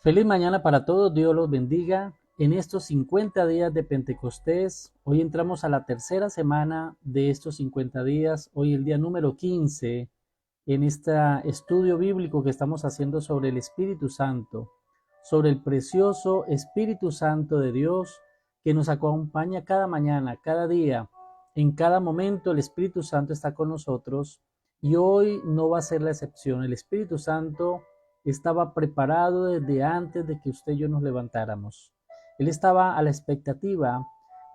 Feliz mañana para todos, Dios los bendiga. En estos 50 días de Pentecostés, hoy entramos a la tercera semana de estos 50 días, hoy el día número 15 en este estudio bíblico que estamos haciendo sobre el Espíritu Santo, sobre el precioso Espíritu Santo de Dios que nos acompaña cada mañana, cada día, en cada momento el Espíritu Santo está con nosotros y hoy no va a ser la excepción. El Espíritu Santo estaba preparado desde antes de que usted y yo nos levantáramos. Él estaba a la expectativa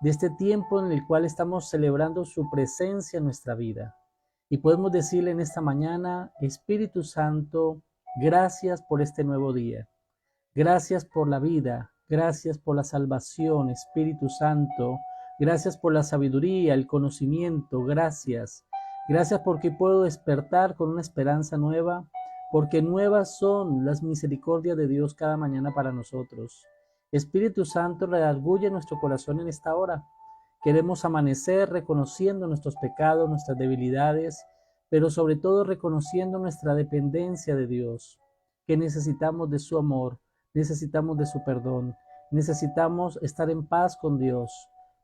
de este tiempo en el cual estamos celebrando su presencia en nuestra vida. Y podemos decirle en esta mañana, Espíritu Santo, gracias por este nuevo día. Gracias por la vida, gracias por la salvación, Espíritu Santo. Gracias por la sabiduría, el conocimiento, gracias. Gracias porque puedo despertar con una esperanza nueva, porque nuevas son las misericordias de Dios cada mañana para nosotros. Espíritu Santo, redarguye nuestro corazón en esta hora. Queremos amanecer reconociendo nuestros pecados, nuestras debilidades, pero sobre todo reconociendo nuestra dependencia de Dios, que necesitamos de su amor, necesitamos de su perdón, necesitamos estar en paz con Dios.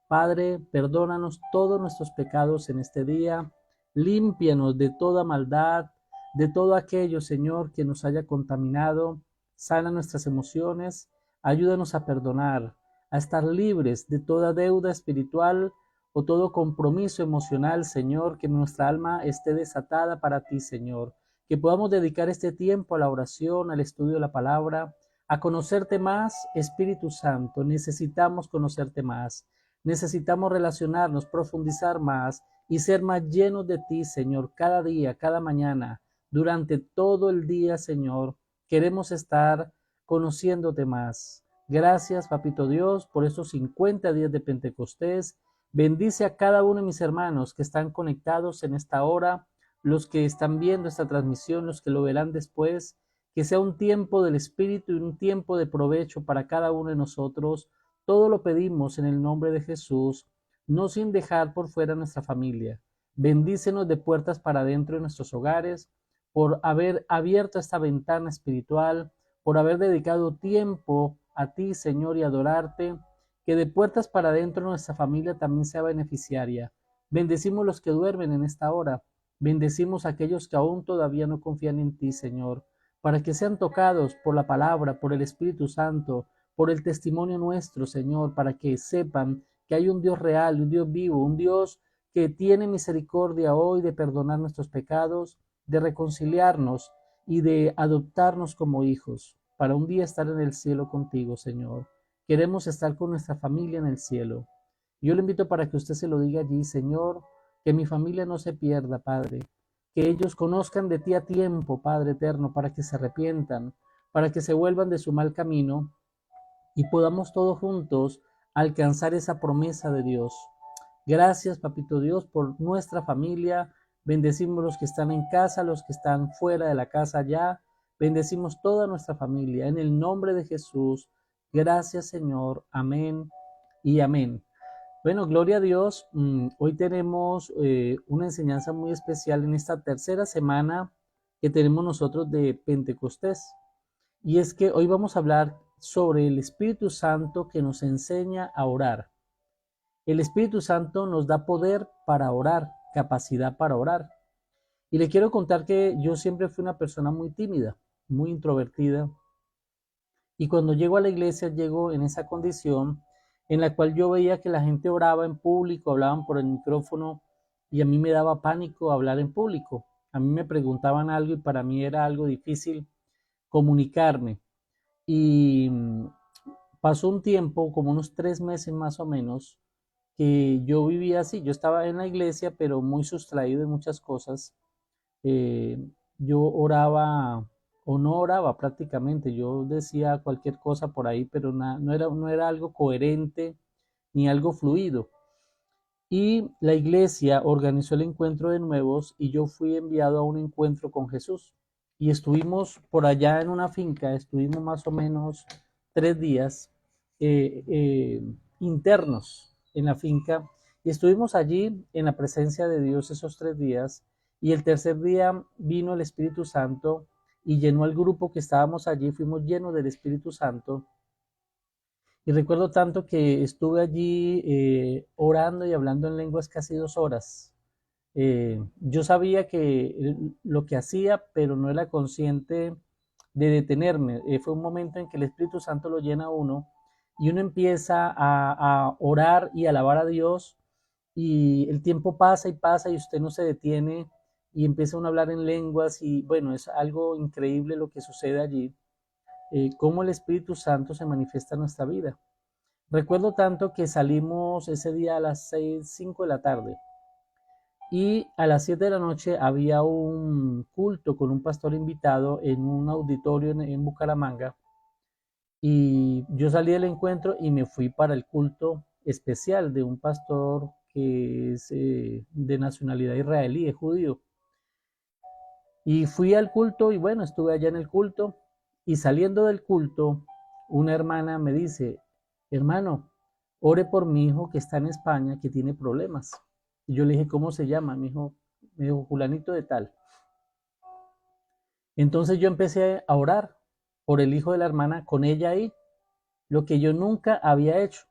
Padre, perdónanos todos nuestros pecados en este día, límpianos de toda maldad, de todo aquello, Señor, que nos haya contaminado, sana nuestras emociones, ayúdanos a perdonar, a estar libres de toda deuda espiritual o todo compromiso emocional, Señor, que nuestra alma esté desatada para ti, Señor, que podamos dedicar este tiempo a la oración, al estudio de la palabra, a conocerte más, Espíritu Santo. Necesitamos conocerte más, necesitamos relacionarnos, profundizar más y ser más llenos de ti, Señor, cada día, cada mañana, durante todo el día, Señor. Queremos estar conociéndote más. Gracias, Papito Dios, por estos 50 días de Pentecostés. Bendice a cada uno de mis hermanos que están conectados en esta hora, los que están viendo esta transmisión, los que lo verán después. Que sea un tiempo del Espíritu y un tiempo de provecho para cada uno de nosotros. Todo lo pedimos en el nombre de Jesús, no sin dejar por fuera nuestra familia. Bendícenos de puertas para adentro de nuestros hogares, por haber abierto esta ventana espiritual, por haber dedicado tiempo a ti, Señor, y adorarte, que de puertas para adentro nuestra familia también sea beneficiaria. Bendecimos los que duermen en esta hora, bendecimos a aquellos que aún todavía no confían en ti, Señor, para que sean tocados por la palabra, por el Espíritu Santo, por el testimonio nuestro, Señor, para que sepan que hay un Dios real, un Dios vivo, un Dios que tiene misericordia hoy de perdonar nuestros pecados, de reconciliarnos y de adoptarnos como hijos, para un día estar en el cielo contigo, Señor. Queremos estar con nuestra familia en el cielo. Yo le invito para que usted se lo diga allí, Señor, que mi familia no se pierda, Padre, que ellos conozcan de ti a tiempo, Padre eterno, para que se arrepientan, para que se vuelvan de su mal camino y podamos todos juntos alcanzar esa promesa de Dios. Gracias, Papito Dios, por nuestra familia. Bendecimos los que están en casa, los que están fuera de la casa ya. Bendecimos toda nuestra familia. En el nombre de Jesús. Gracias, Señor. Amén y amén. Bueno, gloria a Dios. Hoy tenemos una enseñanza muy especial en esta tercera semana que tenemos nosotros de Pentecostés. Y es que hoy vamos a hablar sobre el Espíritu Santo que nos enseña a orar. El Espíritu Santo nos da poder para orar, capacidad para orar. Y le quiero contar que yo siempre fui una persona muy tímida, muy introvertida. Y cuando llego a la iglesia, llego en esa condición en la cual yo veía que la gente oraba en público, hablaban por el micrófono y a mí me daba pánico hablar en público. A mí me preguntaban algo y para mí era algo difícil comunicarme. Y pasó un tiempo, como unos 3 meses más o menos, que yo vivía así. Yo estaba en la iglesia, pero muy sustraído de muchas cosas. Eh, yo oraba o no oraba prácticamente. Yo decía cualquier cosa por ahí, pero no era algo coherente ni algo fluido. Y la iglesia organizó el encuentro de nuevos y yo fui enviado a un encuentro con Jesús. Y estuvimos por allá en una finca, estuvimos más o menos 3 días internos en la finca y estuvimos allí en la presencia de Dios esos 3 días y el tercer día vino el Espíritu Santo y llenó al grupo que estábamos allí, fuimos llenos del Espíritu Santo. Y recuerdo tanto que estuve allí orando y hablando en lenguas casi 2 horas. Yo sabía que lo que hacía, pero no era consciente de detenerme. Fue un momento en que el Espíritu Santo lo llena a uno y uno empieza a orar y alabar a Dios y el tiempo pasa y pasa y usted no se detiene y empieza uno a hablar en lenguas y bueno, es algo increíble lo que sucede allí, cómo el Espíritu Santo se manifiesta en nuestra vida. Recuerdo tanto que salimos ese día a las 5 de la tarde y a las 7 de la noche había un culto con un pastor invitado en un auditorio en Bucaramanga y yo salí del encuentro y me fui para el culto especial de un pastor que es de nacionalidad israelí, es judío. Y fui al culto y bueno, estuve allá en el culto y saliendo del culto, una hermana me dice, hermano, ore por mi hijo que está en España, que tiene problemas. Y yo le dije, ¿cómo se llama? Me dijo, Julanito de tal. Entonces yo empecé a orar por el hijo de la hermana con ella ahí, lo que yo nunca había hecho.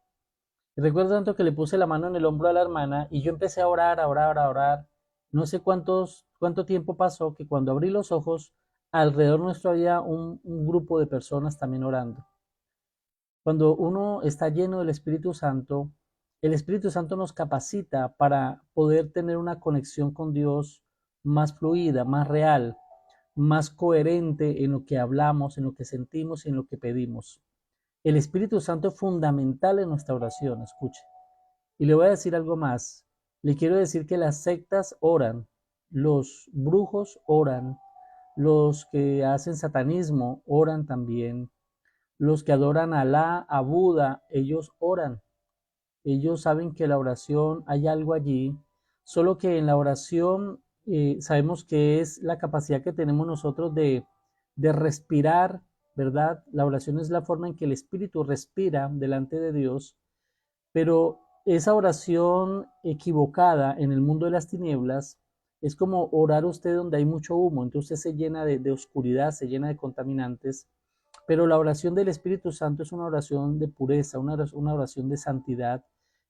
Y recuerdo tanto que le puse la mano en el hombro a la hermana y yo empecé a orar, a orar, a orar. No sé cuánto tiempo pasó que cuando abrí los ojos, alrededor nuestro había un grupo de personas también orando. Cuando uno está lleno del Espíritu Santo, el Espíritu Santo nos capacita para poder tener una conexión con Dios más fluida, más real, más coherente en lo que hablamos, en lo que sentimos y en lo que pedimos. El Espíritu Santo es fundamental en nuestra oración, escuche. Y le voy a decir algo más. Le quiero decir que las sectas oran, los brujos oran, los que hacen satanismo oran también, los que adoran a Alá, a Buda, ellos oran. Ellos saben que la oración hay algo allí, solo que en la oración sabemos que es la capacidad que tenemos nosotros de respirar, ¿verdad? La oración es la forma en que el Espíritu respira delante de Dios, pero esa oración equivocada en el mundo de las tinieblas es como orar usted donde hay mucho humo, entonces se llena de oscuridad, se llena de contaminantes, pero la oración del Espíritu Santo es una oración de pureza, una oración de santidad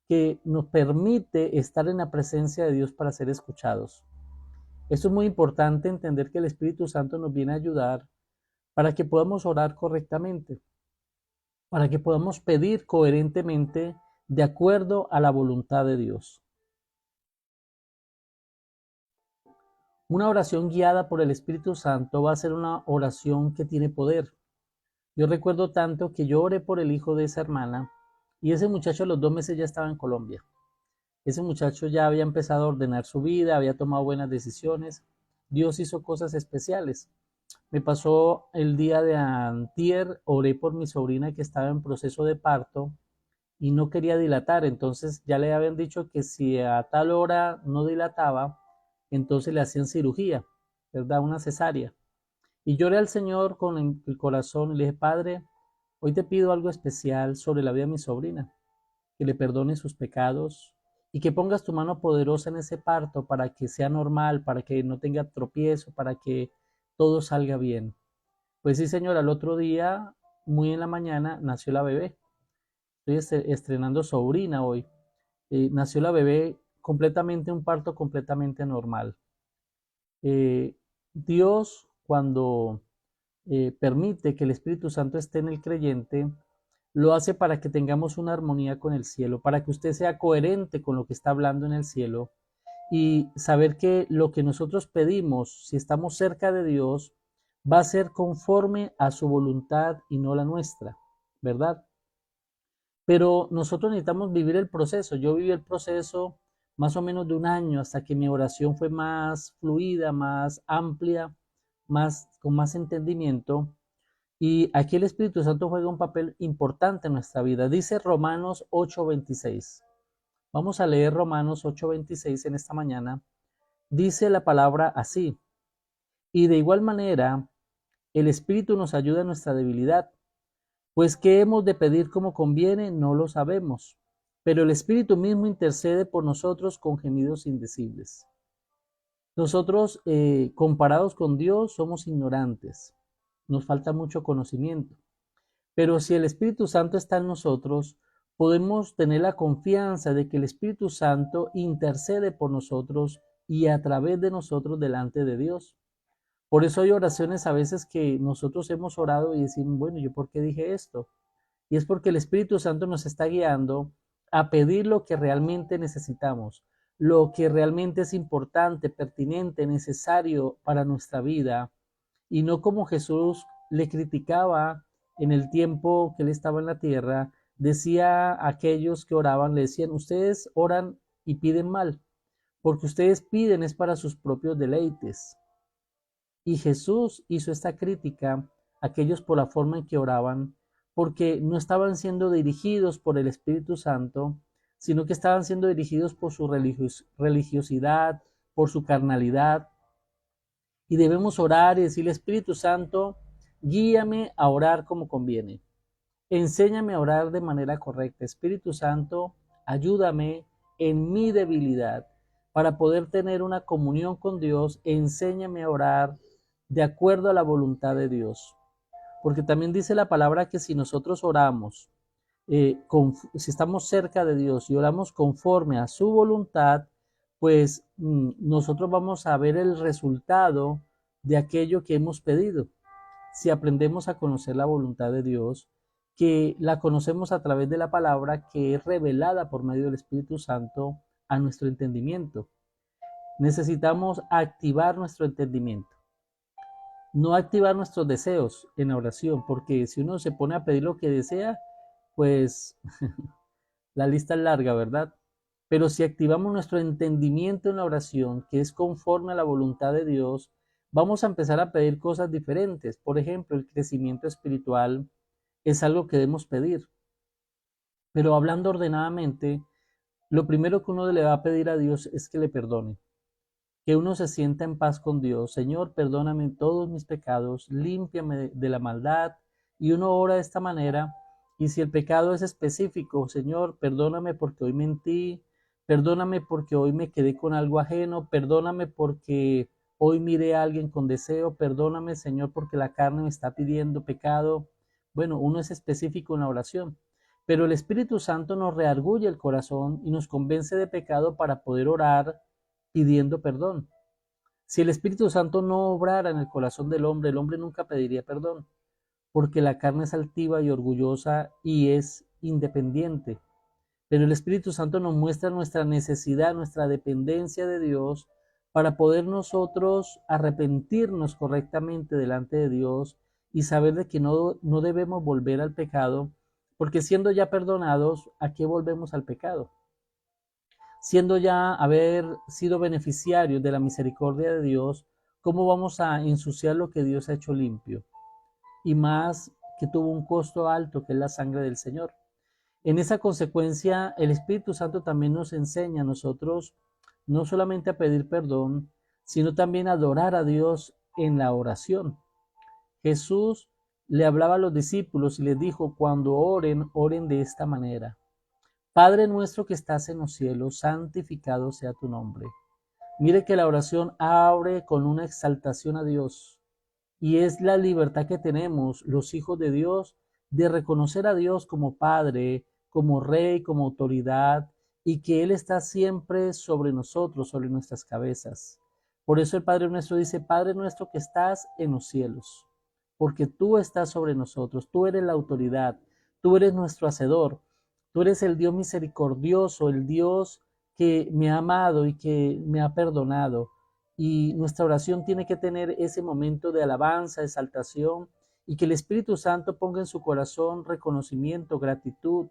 que nos permite estar en la presencia de Dios para ser escuchados. Esto es muy importante entender que el Espíritu Santo nos viene a ayudar para que podamos orar correctamente, para que podamos pedir coherentemente de acuerdo a la voluntad de Dios. Una oración guiada por el Espíritu Santo va a ser una oración que tiene poder. Yo recuerdo tanto que yo oré por el hijo de esa hermana y ese muchacho a los 2 meses ya estaba en Colombia. Ese muchacho ya había empezado a ordenar su vida, había tomado buenas decisiones. Dios hizo cosas especiales. Me pasó el día de antier, oré por mi sobrina que estaba en proceso de parto y no quería dilatar. Entonces ya le habían dicho que si a tal hora no dilataba, entonces le hacían cirugía, ¿verdad? Una cesárea. Y lloré al Señor con el corazón y le dije, Padre, hoy te pido algo especial sobre la vida de mi sobrina, que le perdones sus pecados y que pongas tu mano poderosa en ese parto para que sea normal, para que no tenga tropiezo, para que todo salga bien. Pues sí, Señor, al otro día, muy en la mañana, nació la bebé. Estoy estrenando sobrina hoy. Nació la bebé completamente, un parto completamente normal. Dios, cuando permite que el Espíritu Santo esté en el creyente, lo hace para que tengamos una armonía con el cielo, para que usted sea coherente con lo que está hablando en el cielo y saber que lo que nosotros pedimos, si estamos cerca de Dios, va a ser conforme a su voluntad y no la nuestra, ¿verdad? Pero nosotros necesitamos vivir el proceso. Yo viví el proceso más o menos de un año hasta que mi oración fue más fluida, más amplia, con más entendimiento. Y aquí el Espíritu Santo juega un papel importante en nuestra vida. Dice Romanos 8:26. Vamos a leer Romanos 8:26 en esta mañana. Dice la palabra así. Y de igual manera, el Espíritu nos ayuda en nuestra debilidad. Pues qué hemos de pedir como conviene, no lo sabemos. Pero el Espíritu mismo intercede por nosotros con gemidos indecibles. Nosotros, comparados con Dios, somos ignorantes. nos falta mucho conocimiento. Pero si el Espíritu Santo está en nosotros, podemos tener la confianza de que el Espíritu Santo intercede por nosotros y a través de nosotros delante de Dios. Por eso hay oraciones a veces que nosotros hemos orado y decimos, bueno, ¿yo por qué dije esto? Y es porque el Espíritu Santo nos está guiando a pedir lo que realmente necesitamos, lo que realmente es importante, pertinente, necesario para nuestra vida, y no como Jesús le criticaba en el tiempo que él estaba en la tierra, decía a aquellos que oraban, le decían, ustedes oran y piden mal, porque ustedes piden es para sus propios deleites. Y Jesús hizo esta crítica a aquellos por la forma en que oraban, porque no estaban siendo dirigidos por el Espíritu Santo, sino que estaban siendo dirigidos por su religiosidad, por su carnalidad. Y debemos orar y decirle, Espíritu Santo, guíame a orar como conviene. Enséñame a orar de manera correcta. Espíritu Santo, ayúdame en mi debilidad para poder tener una comunión con Dios. Enséñame a orar de acuerdo a la voluntad de Dios. Porque también dice la palabra que si nosotros oramos, si estamos cerca de Dios y oramos conforme a su voluntad, pues nosotros vamos a ver el resultado de aquello que hemos pedido. Si aprendemos a conocer la voluntad de Dios, que la conocemos a través de la palabra que es revelada por medio del Espíritu Santo a nuestro entendimiento. Necesitamos activar nuestro entendimiento, no activar nuestros deseos en la oración, porque si uno se pone a pedir lo que desea, pues la lista es larga, ¿verdad? Pero si activamos nuestro entendimiento en la oración, que es conforme a la voluntad de Dios, vamos a empezar a pedir cosas diferentes. Por ejemplo, el crecimiento espiritual es algo que debemos pedir. Pero hablando ordenadamente, lo primero que uno le va a pedir a Dios es que le perdone, que uno se sienta en paz con Dios. Señor, perdóname todos mis pecados, límpiame de la maldad. Y uno ora de esta manera. Y si el pecado es específico, Señor, perdóname porque hoy mentí, perdóname porque hoy me quedé con algo ajeno, perdóname porque hoy miré a alguien con deseo, perdóname, Señor, porque la carne me está pidiendo pecado. Bueno, uno es específico en la oración, pero el Espíritu Santo nos reargulle el corazón y nos convence de pecado para poder orar pidiendo perdón. Si el Espíritu Santo no obrara en el corazón del hombre, el hombre nunca pediría perdón, porque la carne es altiva y orgullosa y es independiente. Pero el Espíritu Santo nos muestra nuestra necesidad, nuestra dependencia de Dios para poder nosotros arrepentirnos correctamente delante de Dios y saber de que no debemos volver al pecado, porque siendo ya perdonados, ¿a qué volvemos al pecado? Siendo ya haber sido beneficiarios de la misericordia de Dios, ¿cómo vamos a ensuciar lo que Dios ha hecho limpio? Y más que tuvo un costo alto, que es la sangre del Señor. En esa consecuencia, el Espíritu Santo también nos enseña a nosotros no solamente a pedir perdón, sino también a adorar a Dios en la oración. Jesús le hablaba a los discípulos y les dijo, cuando oren, oren de esta manera. Padre nuestro que estás en los cielos, santificado sea tu nombre. Mire que la oración abre con una exaltación a Dios y es la libertad que tenemos los hijos de Dios de reconocer a Dios como Padre, como Rey, como autoridad y que Él está siempre sobre nosotros, sobre nuestras cabezas. Por eso el Padre nuestro dice, Padre nuestro que estás en los cielos, porque tú estás sobre nosotros, tú eres la autoridad, tú eres nuestro hacedor. Tú eres el Dios misericordioso, el Dios que me ha amado y que me ha perdonado. Y nuestra oración tiene que tener ese momento de alabanza, exaltación, y que el Espíritu Santo ponga en su corazón reconocimiento, gratitud,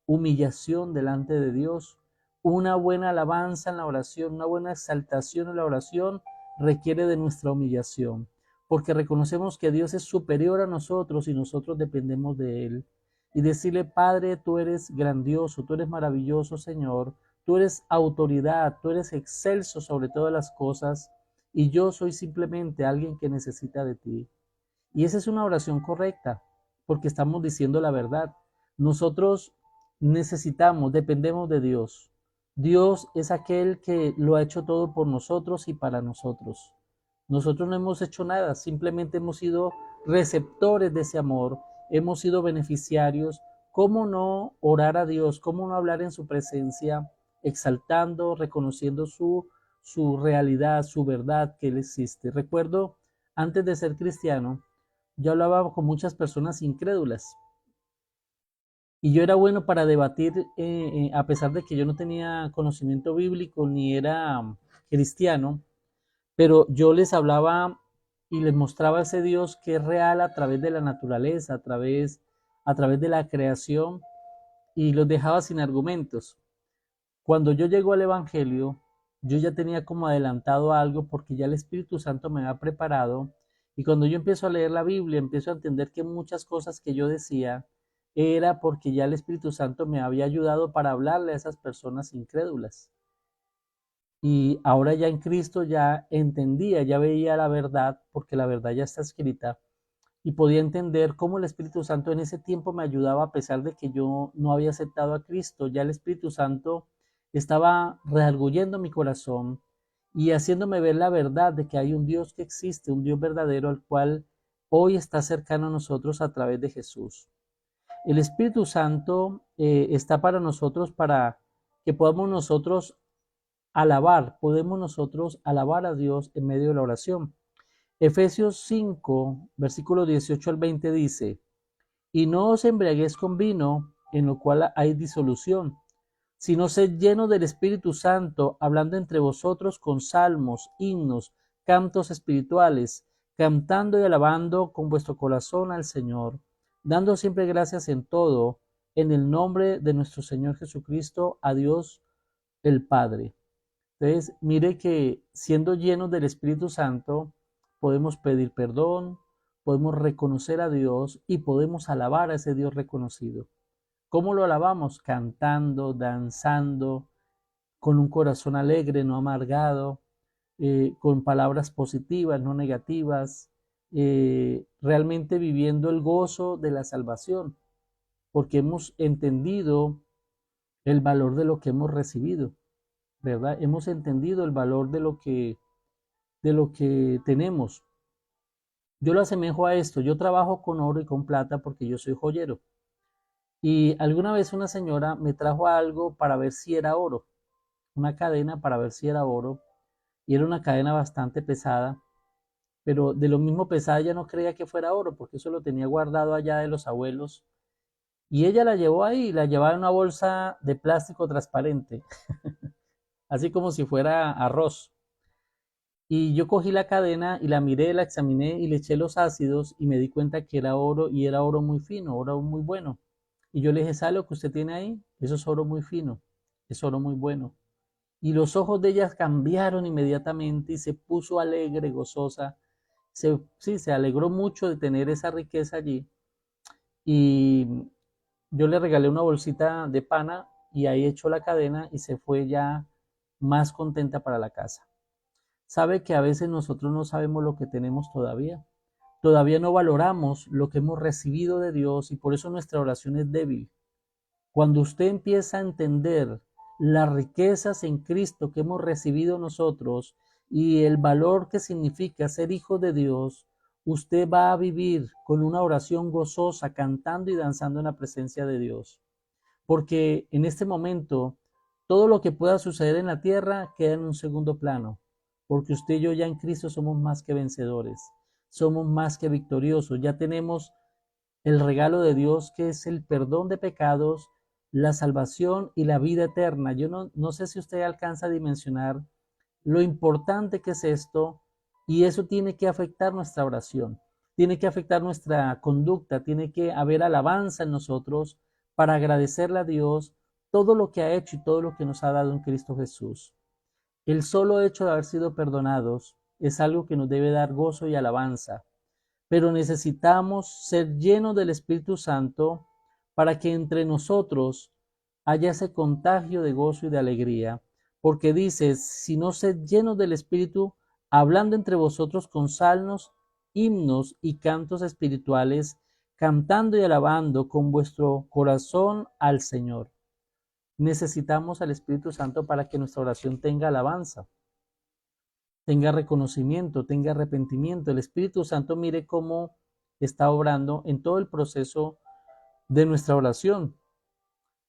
humillación delante de Dios. Una buena alabanza en la oración, una buena exaltación en la oración requiere de nuestra humillación, porque reconocemos que Dios es superior a nosotros y nosotros dependemos de Él. Y decirle, Padre, tú eres grandioso, tú eres maravilloso, Señor, tú eres autoridad, tú eres excelso sobre todas las cosas, y yo soy simplemente alguien que necesita de ti. Y esa es una oración correcta, porque estamos diciendo la verdad. Nosotros necesitamos, dependemos de Dios. Dios es aquel que lo ha hecho todo por nosotros y para nosotros. Nosotros no hemos hecho nada, simplemente hemos sido receptores de ese amor, hemos sido beneficiarios. ¿Cómo no orar a Dios? ¿Cómo no hablar en su presencia, exaltando, reconociendo su realidad, su verdad, que Él existe? Recuerdo, antes de ser cristiano, yo hablaba con muchas personas incrédulas y yo era bueno para debatir, a pesar de que yo no tenía conocimiento bíblico ni era cristiano, pero yo les hablaba y les mostraba ese Dios que es real a través de la naturaleza, a través de la creación, y los dejaba sin argumentos. Cuando yo llego al Evangelio, yo ya tenía como adelantado algo porque ya el Espíritu Santo me había preparado, y cuando yo empiezo a leer la Biblia, empiezo a entender que muchas cosas que yo decía era porque ya el Espíritu Santo me había ayudado para hablarle a esas personas incrédulas. Y ahora ya en Cristo ya entendía, ya veía la verdad, porque la verdad ya está escrita, y podía entender cómo el Espíritu Santo en ese tiempo me ayudaba a pesar de que yo no había aceptado a Cristo. Ya el Espíritu Santo estaba redarguyendo mi corazón y haciéndome ver la verdad de que hay un Dios que existe, un Dios verdadero al cual hoy está cercano a nosotros a través de Jesús. El Espíritu Santo está para nosotros, para que podamos nosotros podemos nosotros alabar a Dios en medio de la oración. Efesios 5, versículo 18 al 20 dice: y no os embriaguéis con vino, en lo cual hay disolución, sino sed llenos del Espíritu Santo, hablando entre vosotros con salmos, himnos, cantos espirituales, cantando y alabando con vuestro corazón al Señor, dando siempre gracias en todo, en el nombre de nuestro Señor Jesucristo, a Dios el Padre. Entonces, mire que siendo llenos del Espíritu Santo, podemos pedir perdón, podemos reconocer a Dios y podemos alabar a ese Dios reconocido. ¿Cómo lo alabamos? Cantando, danzando, con un corazón alegre, no amargado, con palabras positivas, no negativas, realmente viviendo el gozo de la salvación, porque hemos entendido el valor de lo que hemos recibido, ¿verdad? Hemos entendido el valor de lo que tenemos. Yo lo asemejo a esto: yo trabajo con oro y con plata porque yo soy joyero. Y alguna vez una señora me trajo algo para ver si era oro, una cadena para ver si era oro, y era una cadena bastante pesada, pero de lo mismo pesada ella no creía que fuera oro, porque eso lo tenía guardado allá de los abuelos, y ella la llevó ahí, la llevaba en una bolsa de plástico transparente, así como si fuera arroz. Y yo cogí la cadena y la miré, la examiné y le eché los ácidos y me di cuenta que era oro, y era oro muy fino, oro muy bueno. Y yo le dije: ¿sabe lo que usted tiene ahí? Eso es oro muy fino, es oro muy bueno. Y los ojos de ella cambiaron inmediatamente y se puso alegre, gozosa. Sí, se alegró mucho de tener esa riqueza allí. Y yo le regalé una bolsita de pana y ahí echó la cadena y se fue ya más contenta para la casa. Sabe que a veces nosotros no sabemos lo que tenemos todavía. Todavía no valoramos lo que hemos recibido de Dios, y por eso nuestra oración es débil. Cuando usted empieza a entender las riquezas en Cristo que hemos recibido nosotros y el valor que significa ser hijo de Dios, usted va a vivir con una oración gozosa, cantando y danzando en la presencia de Dios. Porque en este momento todo lo que pueda suceder en la tierra queda en un segundo plano, porque usted y yo ya en Cristo somos más que vencedores, somos más que victoriosos, ya tenemos el regalo de Dios, que es el perdón de pecados, la salvación y la vida eterna. Yo no sé si usted alcanza a dimensionar lo importante que es esto, y eso tiene que afectar nuestra oración, tiene que afectar nuestra conducta, tiene que haber alabanza en nosotros para agradecerle a Dios todo lo que ha hecho y todo lo que nos ha dado en Cristo Jesús. El solo hecho de haber sido perdonados es algo que nos debe dar gozo y alabanza, pero necesitamos ser llenos del Espíritu Santo para que entre nosotros haya ese contagio de gozo y de alegría, porque dice: si no sed llenos del Espíritu, hablando entre vosotros con salmos, himnos y cantos espirituales, cantando y alabando con vuestro corazón al Señor. Necesitamos al Espíritu Santo para que nuestra oración tenga alabanza, tenga reconocimiento, tenga arrepentimiento. El Espíritu Santo, mire cómo está obrando en todo el proceso de nuestra oración,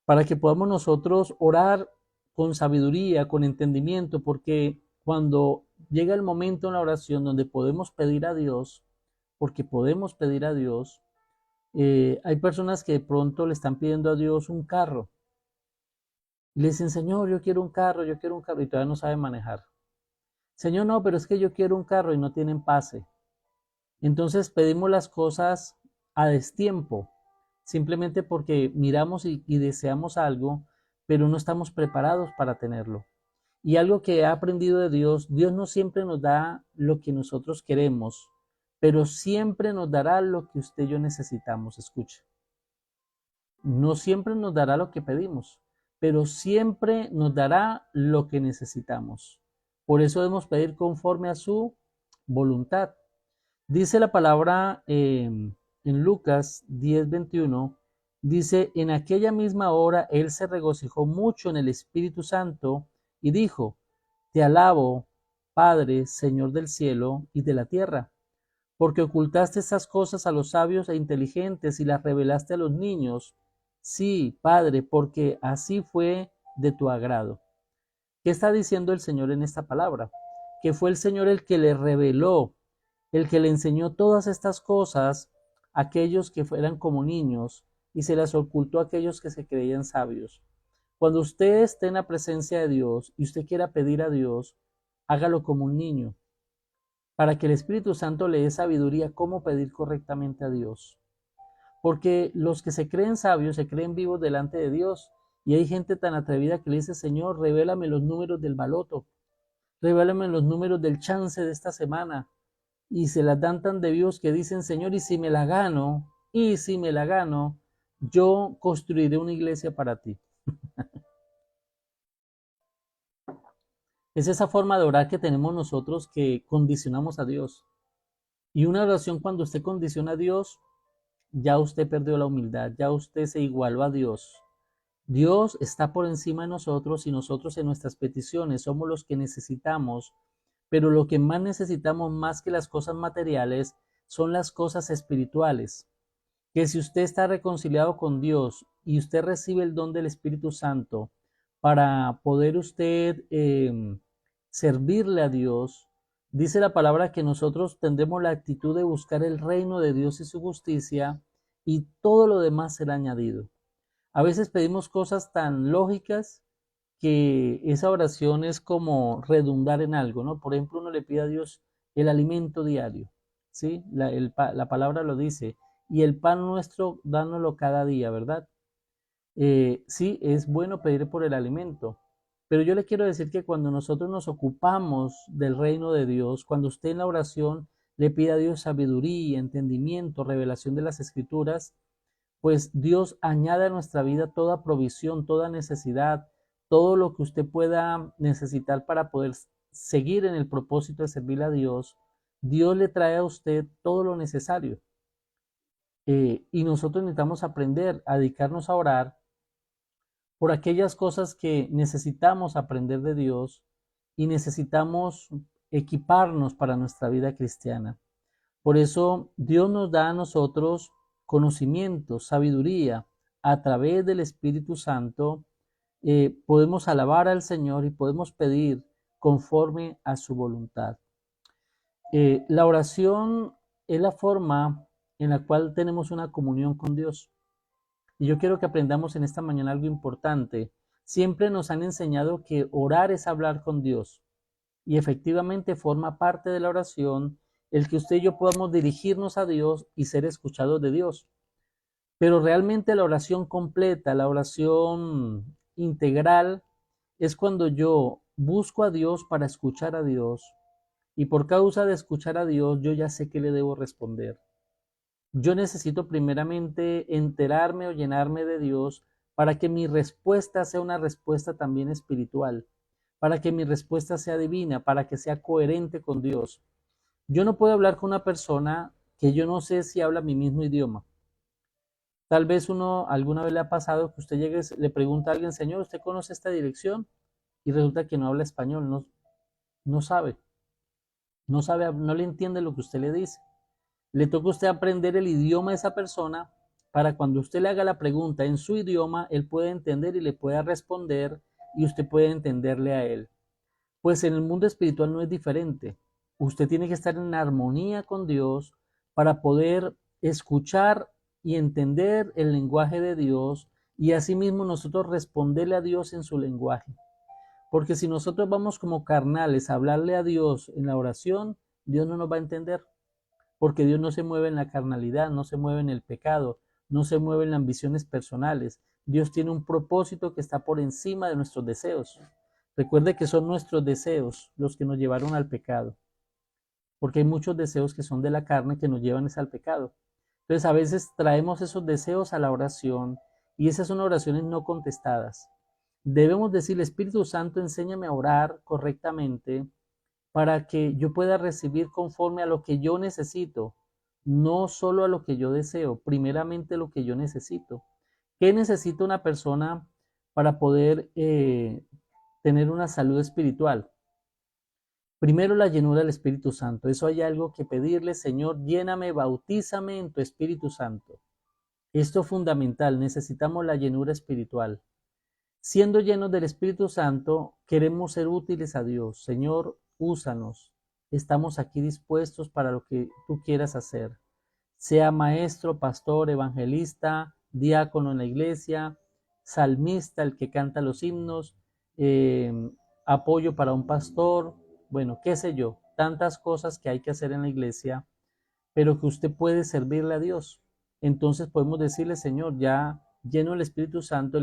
para que podamos nosotros orar con sabiduría, con entendimiento, porque cuando llega el momento en la oración donde podemos pedir a Dios, porque podemos pedir a Dios, hay personas que de pronto le están pidiendo a Dios un carro y le dicen, Señor, yo quiero un carro, y todavía no saben manejar. Señor, no, pero es que yo quiero un carro y no tienen pase. Entonces pedimos las cosas a destiempo, simplemente porque miramos y deseamos algo, pero no estamos preparados para tenerlo. Y algo que he aprendido de Dios, Dios no siempre nos da lo que nosotros queremos, pero siempre nos dará lo que usted y yo necesitamos. Escuche, no siempre nos dará lo que pedimos, pero siempre nos dará lo que necesitamos. Por eso debemos pedir conforme a su voluntad. Dice la palabra en Lucas 10:21, dice, en aquella misma hora él se regocijó mucho en el Espíritu Santo y dijo, te alabo, Padre, Señor del cielo y de la tierra, porque ocultaste estas cosas a los sabios e inteligentes y las revelaste a los niños. Sí, Padre, porque así fue de tu agrado. ¿Qué está diciendo el Señor en esta palabra? Que fue el Señor el que le reveló, el que le enseñó todas estas cosas a aquellos que fueran como niños y se las ocultó a aquellos que se creían sabios. Cuando usted esté en la presencia de Dios y usted quiera pedir a Dios, hágalo como un niño, para que el Espíritu Santo le dé sabiduría cómo pedir correctamente a Dios. Porque los que se creen sabios se creen vivos delante de Dios. Y hay gente tan atrevida que le dice, Señor, revélame los números del baloto, revélame los números del chance de esta semana. Y se las dan tan de vivos que dicen, Señor, y si me la gano, y si me la gano, yo construiré una iglesia para ti. Es esa forma de orar que tenemos nosotros que condicionamos a Dios. Y una oración cuando usted condiciona a Dios, ya usted perdió la humildad, ya usted se igualó a Dios. Dios está por encima de nosotros y nosotros en nuestras peticiones somos los que necesitamos, pero lo que más necesitamos más que las cosas materiales son las cosas espirituales. Que si usted está reconciliado con Dios y usted recibe el don del Espíritu Santo para poder usted servirle a Dios, dice la palabra que nosotros tendremos la actitud de buscar el reino de Dios y su justicia y todo lo demás será añadido. A veces pedimos cosas tan lógicas que esa oración es como redundar en algo, ¿no? Por ejemplo, uno le pide a Dios el alimento diario, ¿sí? La palabra lo dice, y el pan nuestro, dánoslo cada día, ¿verdad? Sí, es bueno pedir por el alimento, pero yo le quiero decir que cuando nosotros nos ocupamos del reino de Dios, cuando usted en la oración le pide a Dios sabiduría, entendimiento, revelación de las escrituras, pues Dios añade a nuestra vida toda provisión, toda necesidad, todo lo que usted pueda necesitar para poder seguir en el propósito de servirle a Dios. Dios le trae a usted todo lo necesario. Y nosotros necesitamos aprender a dedicarnos a orar por aquellas cosas que necesitamos aprender de Dios y necesitamos equiparnos para nuestra vida cristiana. Por eso Dios nos da a nosotros conocimiento, sabiduría, a través del Espíritu Santo, podemos alabar al Señor y podemos pedir conforme a su voluntad. La oración es la forma en la cual tenemos una comunión con Dios. Y yo quiero que aprendamos en esta mañana algo importante. Siempre nos han enseñado que orar es hablar con Dios. Y efectivamente forma parte de la oración el que usted y yo podamos dirigirnos a Dios y ser escuchados de Dios. Pero realmente la oración completa, la oración integral, es cuando yo busco a Dios para escuchar a Dios. Y por causa de escuchar a Dios, yo ya sé qué le debo responder. Yo necesito primeramente enterarme o llenarme de Dios para que mi respuesta sea una respuesta también espiritual, para que mi respuesta sea divina, para que sea coherente con Dios. Yo no puedo hablar con una persona que yo no sé si habla mi mismo idioma. Tal vez uno alguna vez le ha pasado que usted llegue, le pregunta a alguien, Señor, ¿usted conoce esta dirección? Y resulta que no habla español, no sabe, no le entiende lo que usted le dice. Le toca a usted aprender el idioma de esa persona para cuando usted le haga la pregunta en su idioma, él pueda entender y le pueda responder y usted puede entenderle a él. Pues en el mundo espiritual no es diferente. Usted tiene que estar en armonía con Dios para poder escuchar y entender el lenguaje de Dios y asimismo nosotros responderle a Dios en su lenguaje. Porque si nosotros vamos como carnales a hablarle a Dios en la oración, Dios no nos va a entender. Porque Dios no se mueve en la carnalidad, no se mueve en el pecado, no se mueve en las ambiciones personales. Dios tiene un propósito que está por encima de nuestros deseos. Recuerde que son nuestros deseos los que nos llevaron al pecado, porque hay muchos deseos que son de la carne que nos llevan al pecado. Entonces a veces traemos esos deseos a la oración y esas son oraciones no contestadas. Debemos decirle, Espíritu Santo, enséñame a orar correctamente para que yo pueda recibir conforme a lo que yo necesito, no solo a lo que yo deseo, primeramente lo que yo necesito. ¿Qué necesita una persona para poder tener una salud espiritual? Primero la llenura del Espíritu Santo. Eso hay algo que pedirle, Señor, lléname, bautízame en tu Espíritu Santo. Esto es fundamental, necesitamos la llenura espiritual. Siendo llenos del Espíritu Santo, queremos ser útiles a Dios. Señor, úsanos. Estamos aquí dispuestos para lo que tú quieras hacer. Sea maestro, pastor, evangelista, diácono en la iglesia, salmista, el que canta los himnos, eh, apoyo para un pastor, bueno, qué sé yo, tantas cosas que hay que hacer en la iglesia, pero que usted puede servirle a Dios. Entonces podemos decirle, Señor, ya lleno el Espíritu Santo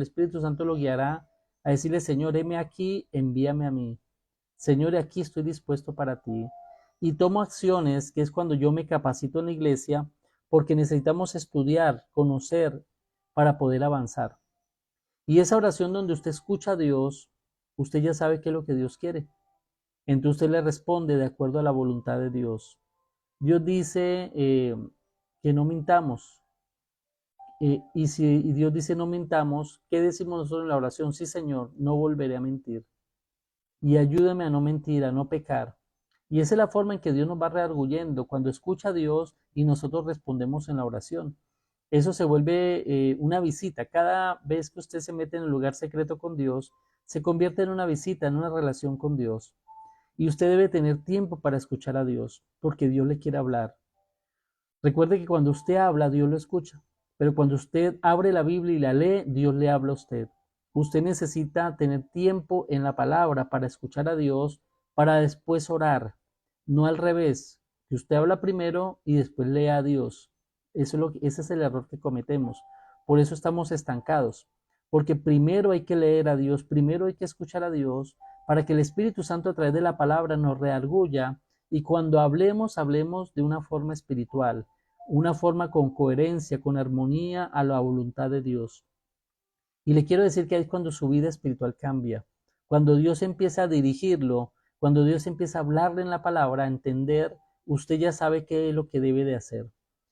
lo guiará a decirle, Señor, heme aquí, envíame a mí. Señor, aquí estoy dispuesto para ti. Y tomo acciones, que es cuando yo me capacito en la iglesia, porque necesitamos estudiar, conocer, para poder avanzar. Y esa oración donde usted escucha a Dios, usted ya sabe qué es lo que Dios quiere. Entonces usted le responde de acuerdo a la voluntad de Dios. Dios dice que no mintamos. Y si Dios dice no mintamos, ¿qué decimos nosotros en la oración? Sí, Señor, no volveré a mentir. Y ayúdame a no mentir, a no pecar. Y esa es la forma en que Dios nos va rearguyendo cuando escucha a Dios y nosotros respondemos en la oración. Eso se vuelve una visita. Cada vez que usted se mete en el lugar secreto con Dios, se convierte en una visita, en una relación con Dios. Y usted debe tener tiempo para escuchar a Dios, porque Dios le quiere hablar. Recuerde que cuando usted habla, Dios lo escucha. Pero cuando usted abre la Biblia y la lee, Dios le habla a usted. Usted necesita tener tiempo en la palabra para escuchar a Dios, para después orar. No al revés, que usted habla primero y después lee a Dios. Ese es el error que cometemos. Por eso estamos estancados. Porque primero hay que leer a Dios, primero hay que escuchar a Dios, para que el Espíritu Santo a través de la palabra nos reargulla y cuando hablemos, hablemos de una forma espiritual, una forma con coherencia, con armonía a la voluntad de Dios. Y le quiero decir que ahí es cuando su vida espiritual cambia, cuando Dios empieza a dirigirlo, cuando Dios empieza a hablarle en la palabra, a entender, usted ya sabe qué es lo que debe de hacer.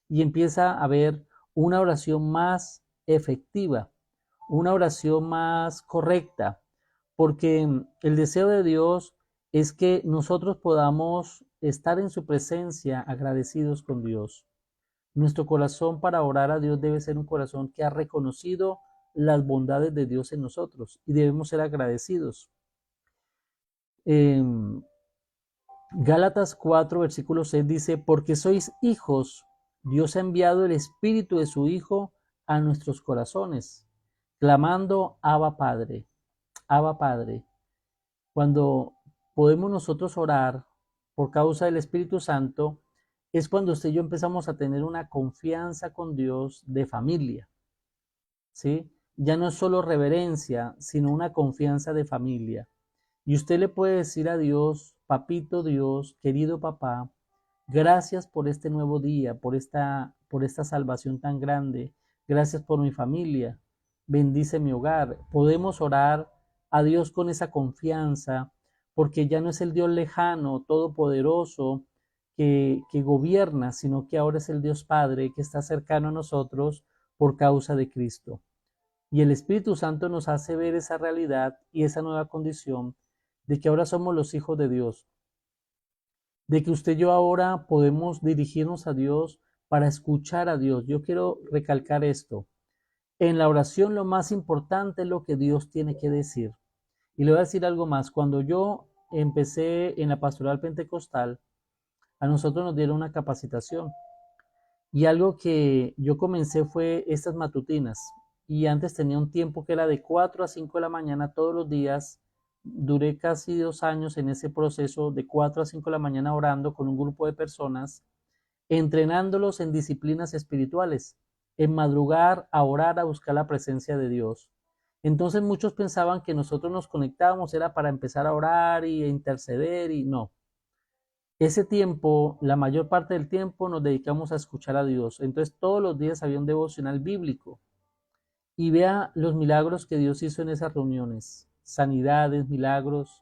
Y empieza a ver una oración más efectiva, una oración más correcta, porque el deseo de Dios es que nosotros podamos estar en su presencia agradecidos con Dios. Nuestro corazón para orar a Dios debe ser un corazón que ha reconocido las bondades de Dios en nosotros y debemos ser agradecidos. Gálatas 4, versículo 6 dice, porque sois hijos, Dios ha enviado el Espíritu de su Hijo a nuestros corazones, clamando, Abba Padre, Abba Padre. Cuando podemos nosotros orar por causa del Espíritu Santo, es cuando usted y yo empezamos a tener una confianza con Dios de familia, ¿sí? Ya no es solo reverencia, sino una confianza de familia. Y usted le puede decir a Dios, papito Dios, querido papá, gracias por este nuevo día, por esta salvación tan grande. Gracias por mi familia. Bendice mi hogar. Podemos orar a Dios con esa confianza, porque ya no es el Dios lejano, todopoderoso, que gobierna, sino que ahora es el Dios Padre que está cercano a nosotros por causa de Cristo. Y el Espíritu Santo nos hace ver esa realidad y esa nueva condición de que ahora somos los hijos de Dios, de que usted y yo ahora podemos dirigirnos a Dios para escuchar a Dios. Yo quiero recalcar esto. En la oración lo más importante es lo que Dios tiene que decir. Y le voy a decir algo más. Cuando yo empecé en la pastoral pentecostal, a nosotros nos dieron una capacitación. Y algo que yo comencé fue estas matutinas. Y antes tenía un tiempo que era de 4 a 5 de la mañana todos los días. Duré casi 2 años en ese proceso de 4 a 5 de la mañana orando con un grupo de personas, entrenándolos en disciplinas espirituales, en madrugar, a orar, a buscar la presencia de Dios. Entonces muchos pensaban que nosotros nos conectábamos era para empezar a orar y a interceder y no. Ese tiempo, la mayor parte del tiempo nos dedicamos a escuchar a Dios. Entonces todos los días había un devocional bíblico y vea los milagros que Dios hizo en esas reuniones, sanidades, milagros,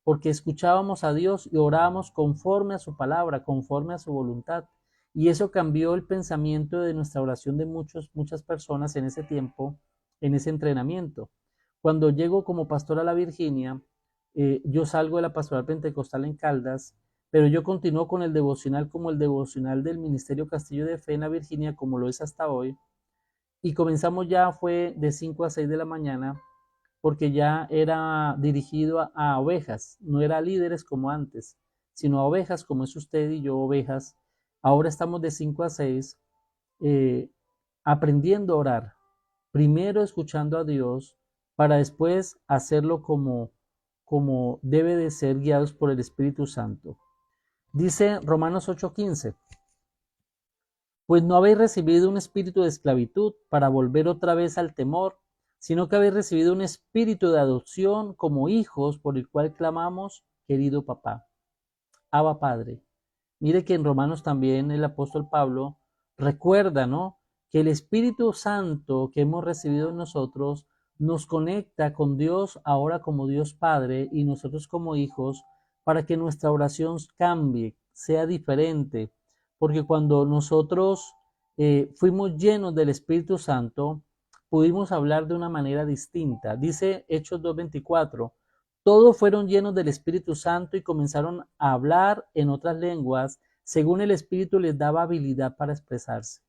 porque escuchábamos a Dios y orábamos conforme a su palabra, conforme a su voluntad. Y eso cambió el pensamiento de nuestra oración de muchas personas en ese tiempo, en ese entrenamiento. Cuando llego como pastor a la Virginia, yo salgo de la pastoral pentecostal en Caldas, pero yo continúo con el devocional como el devocional del Ministerio Castillo de Fe en la Virginia, como lo es hasta hoy. Y comenzamos ya fue de 5 a 6 de la mañana, porque ya era dirigido a ovejas, no era líderes como antes, sino a ovejas como es usted y yo, ovejas. Ahora estamos de 5 a 6 eh, aprendiendo a orar, primero escuchando a Dios, para después hacerlo como debe de ser, guiados por el Espíritu Santo. Dice Romanos 8:15, pues no habéis recibido un espíritu de esclavitud para volver otra vez al temor, sino que habéis recibido un espíritu de adopción como hijos, por el cual clamamos, querido papá, Abba Padre. Mire que en Romanos también el apóstol Pablo recuerda, ¿no?, que el Espíritu Santo que hemos recibido en nosotros nos conecta con Dios ahora como Dios Padre y nosotros como hijos, para que nuestra oración cambie, sea diferente, porque cuando nosotros fuimos llenos del Espíritu Santo, pudimos hablar de una manera distinta. Dice Hechos 2:24, todos fueron llenos del Espíritu Santo y comenzaron a hablar en otras lenguas, según el Espíritu les daba habilidad para expresarse.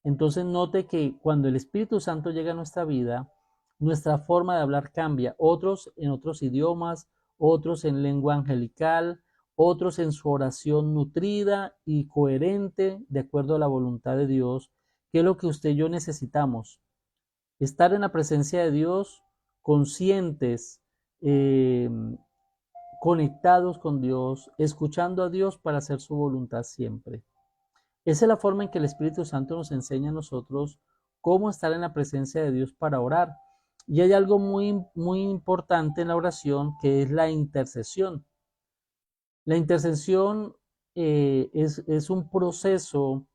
Entonces note que cuando el Espíritu Santo llega a nuestra vida, nuestra forma de hablar cambia. Otros en otros idiomas, otros en lengua angelical, otros en su oración nutrida y coherente de acuerdo a la voluntad de Dios, que es lo que usted y yo necesitamos. Estar en la presencia de Dios, conscientes, eh, conectados con Dios, escuchando a Dios para hacer su voluntad siempre. Esa es la forma en que el Espíritu Santo nos enseña a nosotros cómo estar en la presencia de Dios para orar. Y hay algo muy importante en la oración, que es la intercesión. La intercesión es un proceso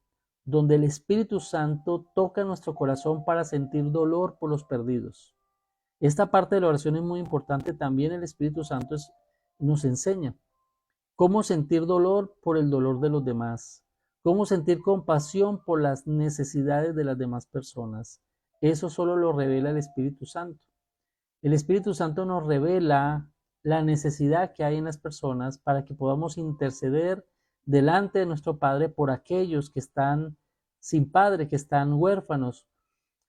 donde el Espíritu Santo toca nuestro corazón para sentir dolor por los perdidos. Esta parte de la oración es muy importante. También el Espíritu Santo nos enseña cómo sentir dolor por el dolor de los demás, cómo sentir compasión por las necesidades de las demás personas. Eso solo lo revela el Espíritu Santo. El Espíritu Santo nos revela la necesidad que hay en las personas para que podamos interceder delante de nuestro Padre por aquellos que están sin padre, que están huérfanos.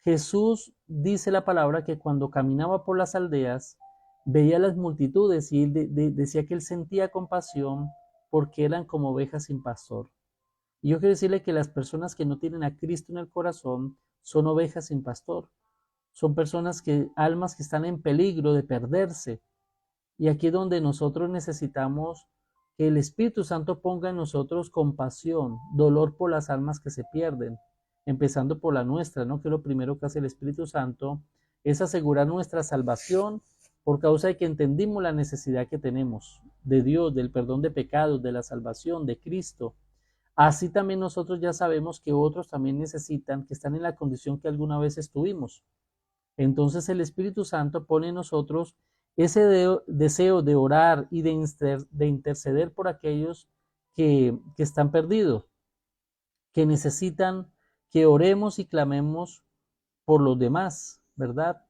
Jesús dice la palabra que cuando caminaba por las aldeas, veía las multitudes y él decía que él sentía compasión porque eran como ovejas sin pastor. Y yo quiero decirle que las personas que no tienen a Cristo en el corazón son ovejas sin pastor. Son personas almas que están en peligro de perderse. Y aquí es donde nosotros necesitamos que el Espíritu Santo ponga en nosotros compasión, dolor por las almas que se pierden, empezando por la nuestra, ¿no? Que lo primero que hace el Espíritu Santo es asegurar nuestra salvación por causa de que entendimos la necesidad que tenemos de Dios, del perdón de pecados, de la salvación, de Cristo. Así también nosotros ya sabemos que otros también necesitan, que están en la condición que alguna vez estuvimos. Entonces el Espíritu Santo pone en nosotros ese deseo de orar y de interceder por aquellos que están perdidos, que necesitan que oremos y clamemos por los demás, ¿verdad?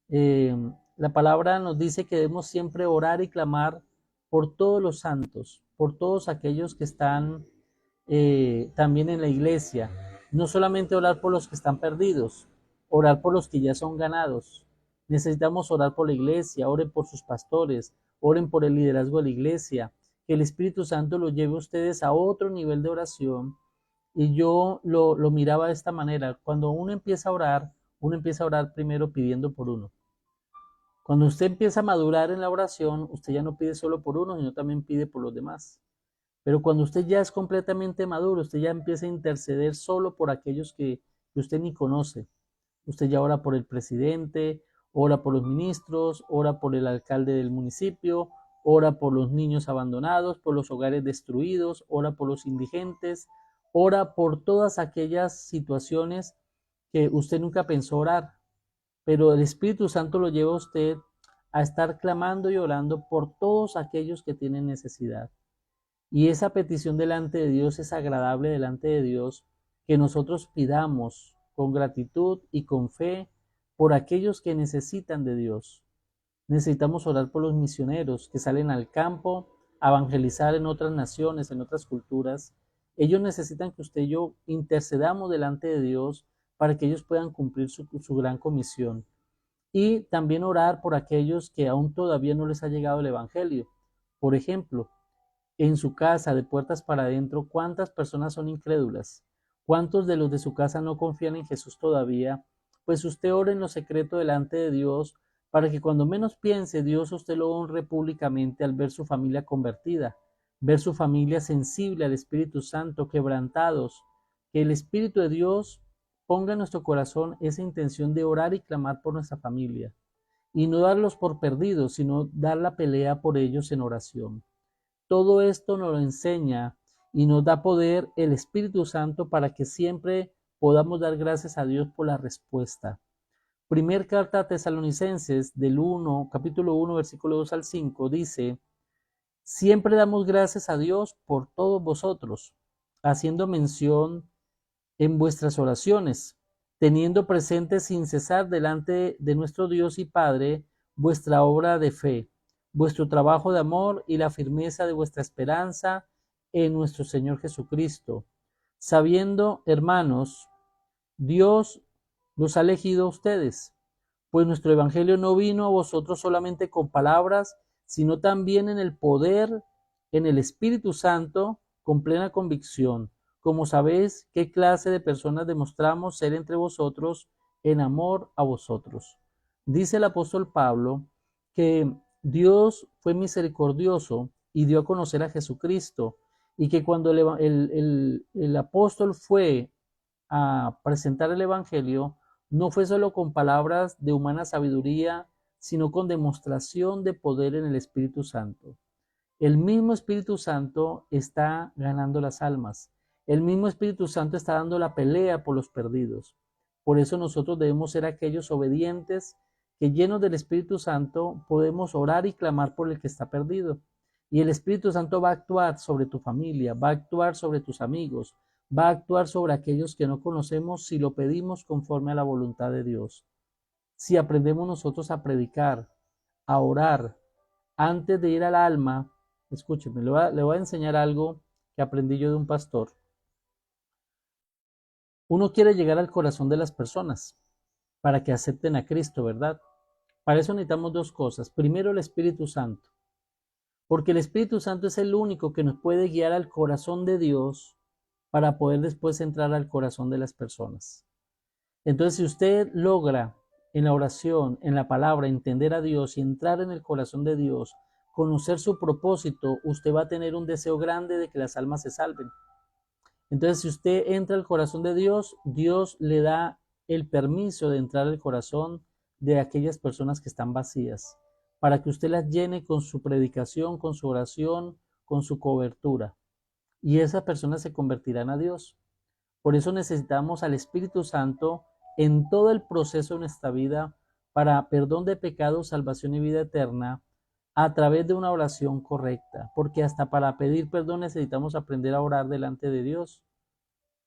La palabra nos dice que debemos siempre orar y clamar por todos los santos, por todos aquellos que están también en la iglesia. No solamente orar por los que están perdidos, orar por los que ya son ganados. Necesitamos orar por la iglesia, oren por sus pastores, oren por el liderazgo de la iglesia, que el Espíritu Santo los lleve a ustedes a otro nivel de oración. Y yo lo miraba de esta manera: cuando uno empieza a orar primero pidiendo por uno. Cuando usted empieza a madurar en la oración, usted ya no pide solo por uno, sino también pide por los demás. Pero cuando usted ya es completamente maduro, usted ya empieza a interceder solo por aquellos que usted ni conoce. Usted ya ora por el presidente, ora por los ministros, ora por el alcalde del municipio, ora por los niños abandonados, por los hogares destruidos, ora por los indigentes, ora por todas aquellas situaciones que usted nunca pensó orar. Pero el Espíritu Santo lo lleva a usted a estar clamando y orando por todos aquellos que tienen necesidad. Y esa petición delante de Dios es agradable delante de Dios, que nosotros pidamos con gratitud y con fe por aquellos que necesitan de Dios. Necesitamos orar por los misioneros que salen al campo a evangelizar en otras naciones, en otras culturas. Ellos necesitan que usted y yo intercedamos delante de Dios para que ellos puedan cumplir su gran comisión. Y también orar por aquellos que aún todavía no les ha llegado el Evangelio. Por ejemplo, en su casa, de puertas para adentro, ¿cuántas personas son incrédulas? ¿Cuántos de los de su casa no confían en Jesús todavía? Pues usted ore en lo secreto delante de Dios para que cuando menos piense, Dios usted lo honre públicamente al ver su familia convertida, ver su familia sensible al Espíritu Santo, quebrantados, que el Espíritu de Dios ponga en nuestro corazón esa intención de orar y clamar por nuestra familia, y no darlos por perdidos, sino dar la pelea por ellos en oración. Todo esto nos lo enseña y nos da poder el Espíritu Santo para que siempre podamos dar gracias a Dios por la respuesta. Primer carta a Tesalonicenses capítulo 1, versículo 2 al 5 dice: siempre damos gracias a Dios por todos vosotros, haciendo mención en vuestras oraciones, teniendo presente sin cesar delante de nuestro Dios y Padre vuestra obra de fe, vuestro trabajo de amor y la firmeza de vuestra esperanza en nuestro Señor Jesucristo, sabiendo, hermanos, Dios los ha elegido a ustedes, pues nuestro Evangelio no vino a vosotros solamente con palabras, sino también en el poder, en el Espíritu Santo, con plena convicción, como sabéis qué clase de personas demostramos ser entre vosotros en amor a vosotros. Dice el apóstol Pablo que Dios fue misericordioso y dio a conocer a Jesucristo, y que cuando el apóstol fue a presentar el Evangelio, no fue solo con palabras de humana sabiduría, sino con demostración de poder en el Espíritu Santo. El mismo Espíritu Santo está ganando las almas. El mismo Espíritu Santo está dando la pelea por los perdidos. Por eso nosotros debemos ser aquellos obedientes que, llenos del Espíritu Santo, podemos orar y clamar por el que está perdido. Y el Espíritu Santo va a actuar sobre tu familia, va a actuar sobre tus amigos, va a actuar sobre aquellos que no conocemos si lo pedimos conforme a la voluntad de Dios. Si aprendemos nosotros a predicar, a orar, antes de ir al alma, escúcheme, le voy a enseñar algo que aprendí yo de un pastor. Uno quiere llegar al corazón de las personas para que acepten a Cristo, ¿verdad? Para eso necesitamos dos cosas. Primero, el Espíritu Santo, porque el Espíritu Santo es el único que nos puede guiar al corazón de Dios para poder después entrar al corazón de las personas. Entonces, si usted logra en la oración, en la palabra, entender a Dios y entrar en el corazón de Dios, conocer su propósito, usted va a tener un deseo grande de que las almas se salven. Entonces, si usted entra al corazón de Dios, Dios le da el permiso de entrar al corazón de aquellas personas que están vacías, para que usted las llene con su predicación, con su oración, con su cobertura. Y esas personas se convertirán a Dios. Por eso necesitamos al Espíritu Santo en todo el proceso de nuestra vida para perdón de pecados, salvación y vida eterna a través de una oración correcta. Porque hasta para pedir perdón necesitamos aprender a orar delante de Dios.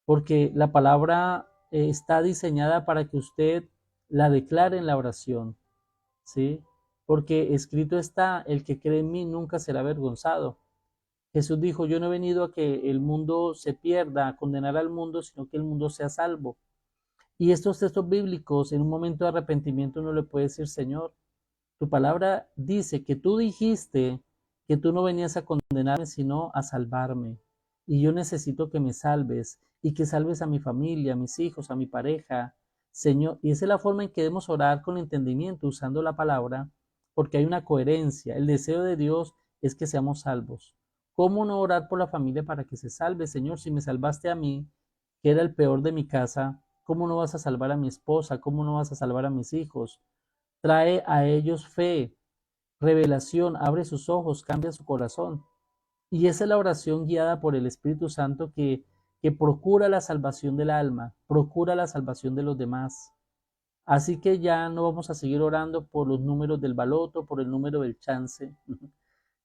Porque la palabra está diseñada para que usted la declare en la oración, ¿sí? Porque escrito está: el que cree en mí nunca será avergonzado. Jesús dijo, yo no he venido a que el mundo se pierda, a condenar al mundo, sino que el mundo sea salvo. Y estos textos bíblicos, en un momento de arrepentimiento, uno le puede decir, Señor, tu palabra dice que tú dijiste que tú no venías a condenarme, sino a salvarme. Y yo necesito que me salves y que salves a mi familia, a mis hijos, a mi pareja, Señor. Y esa es la forma en que debemos orar con entendimiento, usando la palabra, porque hay una coherencia. El deseo de Dios es que seamos salvos. ¿Cómo no orar por la familia para que se salve, Señor? Si me salvaste a mí, que era el peor de mi casa, ¿cómo no vas a salvar a mi esposa? ¿Cómo no vas a salvar a mis hijos? Trae a ellos fe, revelación, abre sus ojos, cambia su corazón. Y esa es la oración guiada por el Espíritu Santo que procura la salvación del alma, procura la salvación de los demás. Así que ya no vamos a seguir orando por los números del baloto, por el número del chance.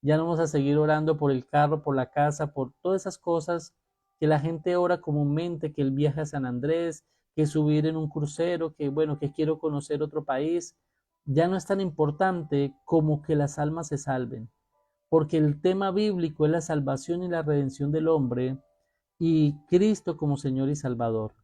Ya no vamos a seguir orando por el carro, por la casa, por todas esas cosas que la gente ora comúnmente, que el viaje a San Andrés, que subir en un crucero, que bueno, que quiero conocer otro país. Ya no es tan importante como que las almas se salven, porque el tema bíblico es la salvación y la redención del hombre y Cristo como Señor y Salvador.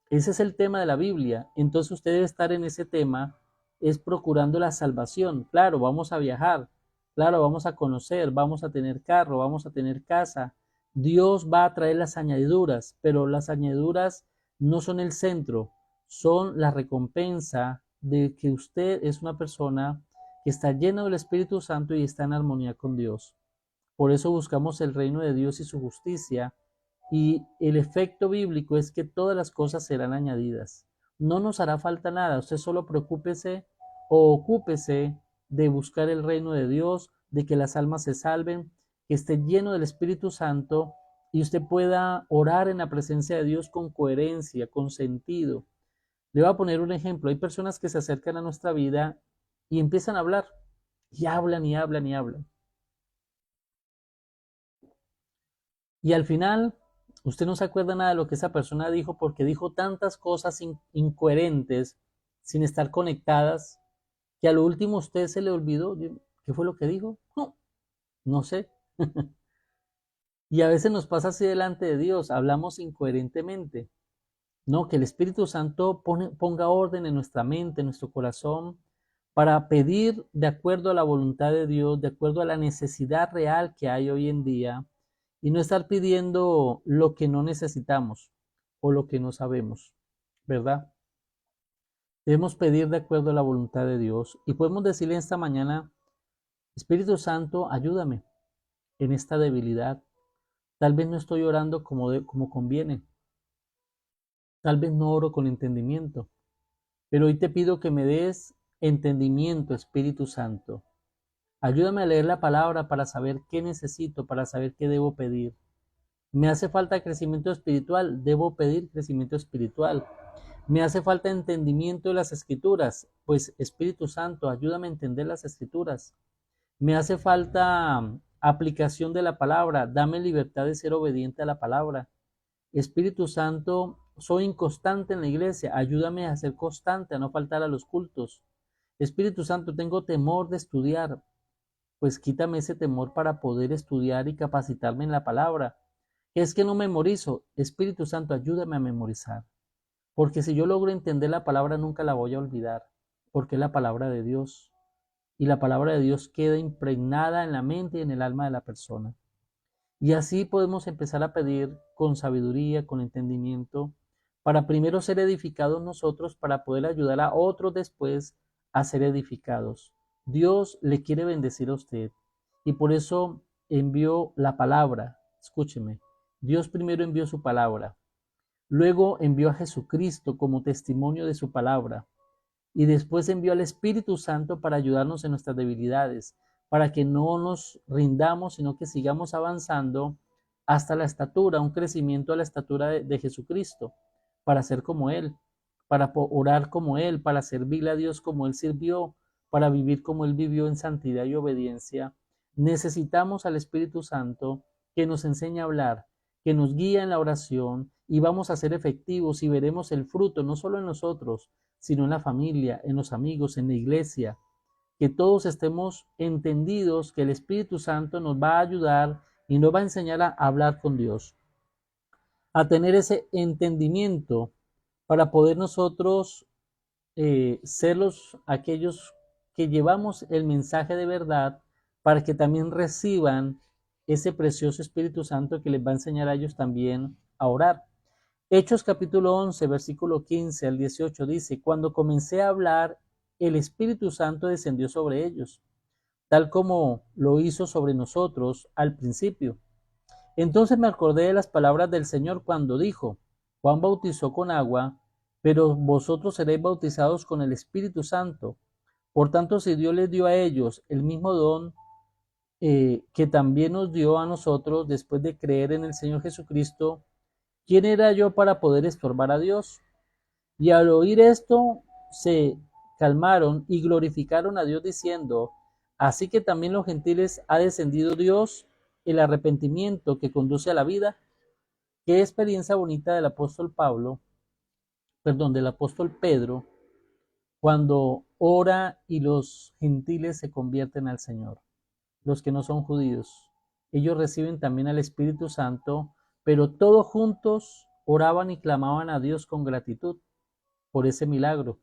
Ese es el tema de la Biblia. Entonces usted debe estar en ese tema, es procurando la salvación. Claro, vamos a viajar, claro, vamos a conocer, vamos a tener carro, vamos a tener casa. Dios va a traer las añadiduras, pero las añadiduras no son el centro, son la recompensa de que usted es una persona que está llena del Espíritu Santo y está en armonía con Dios. Por eso buscamos el reino de Dios y su justicia, y el efecto bíblico es que todas las cosas serán añadidas. No nos hará falta nada, usted solo preocúpese o ocúpese de buscar el reino de Dios, de que las almas se salven, que esté lleno del Espíritu Santo y usted pueda orar en la presencia de Dios con coherencia, con sentido. Le voy a poner un ejemplo. Hay personas que se acercan a nuestra vida y empiezan a hablar, y hablan y hablan y hablan. Y al final, usted no se acuerda nada de lo que esa persona dijo porque dijo tantas cosas incoherentes, sin estar conectadas, que a lo último usted se le olvidó. ¿Qué fue lo que dijo? No, no sé. Y a veces nos pasa así delante de Dios, hablamos incoherentemente. No, que el Espíritu Santo ponga orden en nuestra mente, en nuestro corazón, para pedir de acuerdo a la voluntad de Dios, de acuerdo a la necesidad real que hay hoy en día, y no estar pidiendo lo que no necesitamos o lo que no sabemos, ¿verdad? Debemos pedir de acuerdo a la voluntad de Dios y podemos decirle esta mañana, Espíritu Santo, ayúdame en esta debilidad. Tal vez no estoy orando como conviene, tal vez no oro con entendimiento, pero hoy te pido que me des entendimiento, Espíritu Santo. Ayúdame a leer la palabra para saber qué necesito, para saber qué debo pedir. Me hace falta crecimiento espiritual, debo pedir crecimiento espiritual. Me hace falta entendimiento de las escrituras, pues Espíritu Santo, ayúdame a entender las escrituras. Me hace falta aplicación de la palabra, dame libertad de ser obediente a la palabra. Espíritu Santo, soy inconstante en la iglesia, ayúdame a ser constante, a no faltar a los cultos. Espíritu Santo, tengo temor de estudiar, pues quítame ese temor para poder estudiar y capacitarme en la palabra. Es que no memorizo. Espíritu Santo, ayúdame a memorizar. Porque si yo logro entender la palabra, nunca la voy a olvidar, porque es la palabra de Dios. Y la palabra de Dios queda impregnada en la mente y en el alma de la persona. Y así podemos empezar a pedir con sabiduría, con entendimiento, para primero ser edificados nosotros, para poder ayudar a otros después a ser edificados. Dios le quiere bendecir a usted y por eso envió la palabra. Escúcheme, Dios primero envió su palabra, luego envió a Jesucristo como testimonio de su palabra y después envió al Espíritu Santo para ayudarnos en nuestras debilidades, para que no nos rindamos, sino que sigamos avanzando hasta la estatura, un crecimiento a la estatura de Jesucristo, para ser como Él, para orar como Él, para servirle a Dios como Él sirvió, para vivir como Él vivió en santidad y obediencia. Necesitamos al Espíritu Santo que nos enseñe a hablar, que nos guíe en la oración y vamos a ser efectivos y veremos el fruto no solo en nosotros, sino en la familia, en los amigos, en la iglesia. Que todos estemos entendidos que el Espíritu Santo nos va a ayudar y nos va a enseñar a hablar con Dios, a tener ese entendimiento para poder nosotros ser aquellos que llevamos el mensaje de verdad para que también reciban ese precioso Espíritu Santo que les va a enseñar a ellos también a orar. Hechos capítulo 11, versículo 15 al 18 dice, cuando comencé a hablar, el Espíritu Santo descendió sobre ellos, tal como lo hizo sobre nosotros al principio. Entonces me acordé de las palabras del Señor cuando dijo, Juan bautizó con agua, pero vosotros seréis bautizados con el Espíritu Santo. Por tanto, si Dios les dio a ellos el mismo don que también nos dio a nosotros después de creer en el Señor Jesucristo, ¿quién era yo para poder estorbar a Dios? Y al oír esto, se calmaron y glorificaron a Dios diciendo, así que también los gentiles ha descendido Dios el arrepentimiento que conduce a la vida. Qué experiencia bonita del apóstol del apóstol Pedro, cuando ora y los gentiles se convierten al Señor, los que no son judíos. Ellos reciben también al Espíritu Santo, pero todos juntos oraban y clamaban a Dios con gratitud por ese milagro,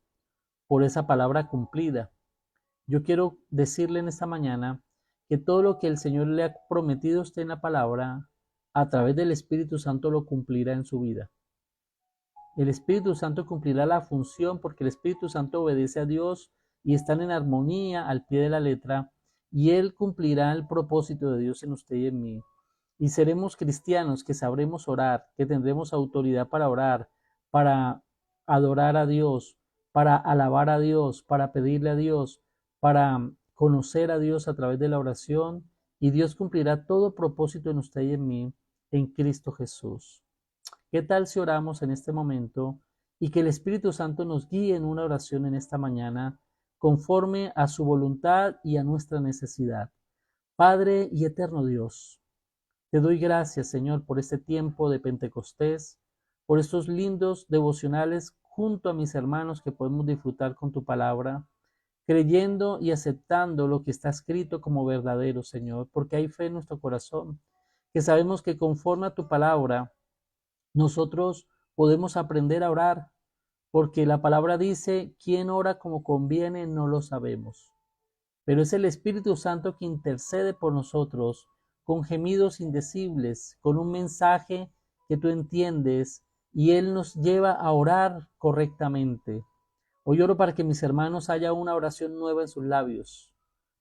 por esa palabra cumplida. Yo quiero decirle en esta mañana que todo lo que el Señor le ha prometido a usted en la palabra, a través del Espíritu Santo lo cumplirá en su vida. El Espíritu Santo cumplirá la función porque el Espíritu Santo obedece a Dios y están en armonía al pie de la letra, y Él cumplirá el propósito de Dios en usted y en mí. Y seremos cristianos que sabremos orar, que tendremos autoridad para orar, para adorar a Dios, para alabar a Dios, para pedirle a Dios, para conocer a Dios a través de la oración, y Dios cumplirá todo propósito en usted y en mí, en Cristo Jesús. ¿Qué tal si oramos en este momento y que el Espíritu Santo nos guíe en una oración en esta mañana conforme a su voluntad y a nuestra necesidad? Padre y eterno Dios, te doy gracias, Señor, por este tiempo de Pentecostés, por estos lindos devocionales junto a mis hermanos que podemos disfrutar con tu palabra, creyendo y aceptando lo que está escrito como verdadero, Señor, porque hay fe en nuestro corazón, que sabemos que conforme a tu palabra, nosotros podemos aprender a orar, porque la palabra dice, ¿quién ora como conviene? No lo sabemos. Pero es el Espíritu Santo que intercede por nosotros con gemidos indecibles, con un mensaje que tú entiendes, y Él nos lleva a orar correctamente. Hoy oro para que mis hermanos haya una oración nueva en sus labios,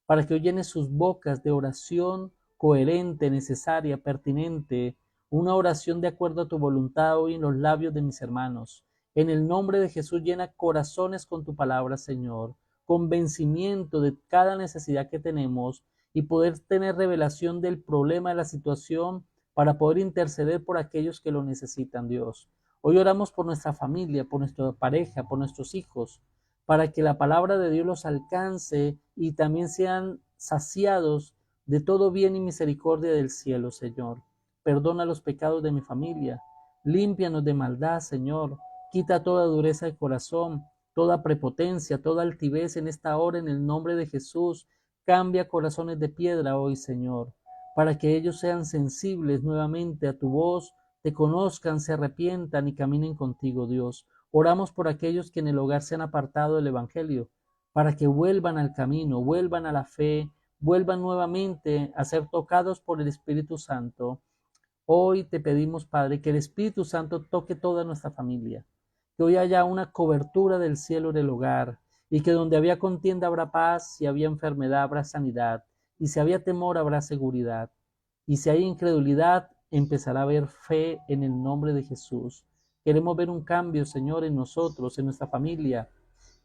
para que hoy llene sus bocas de oración coherente, necesaria, pertinente, una oración de acuerdo a tu voluntad hoy en los labios de mis hermanos. En el nombre de Jesús, llena corazones con tu palabra, Señor, convencimiento de cada necesidad que tenemos y poder tener revelación del problema, de la situación, para poder interceder por aquellos que lo necesitan, Dios. Hoy oramos por nuestra familia, por nuestra pareja, por nuestros hijos, para que la palabra de Dios los alcance y también sean saciados de todo bien y misericordia del cielo, Señor. Perdona los pecados de mi familia, límpianos de maldad, Señor. Quita toda dureza de corazón, toda prepotencia, toda altivez en esta hora en el nombre de Jesús. Cambia corazones de piedra hoy, Señor, para que ellos sean sensibles nuevamente a tu voz, te conozcan, se arrepientan y caminen contigo, Dios. Oramos por aquellos que en el hogar se han apartado del Evangelio, para que vuelvan al camino, vuelvan a la fe, vuelvan nuevamente a ser tocados por el Espíritu Santo. Hoy te pedimos, Padre, que el Espíritu Santo toque toda nuestra familia, que hoy haya una cobertura del cielo en el hogar, y que donde había contienda habrá paz, si había enfermedad habrá sanidad, y si había temor habrá seguridad, y si hay incredulidad empezará a haber fe en el nombre de Jesús. Queremos ver un cambio, Señor, en nosotros, en nuestra familia.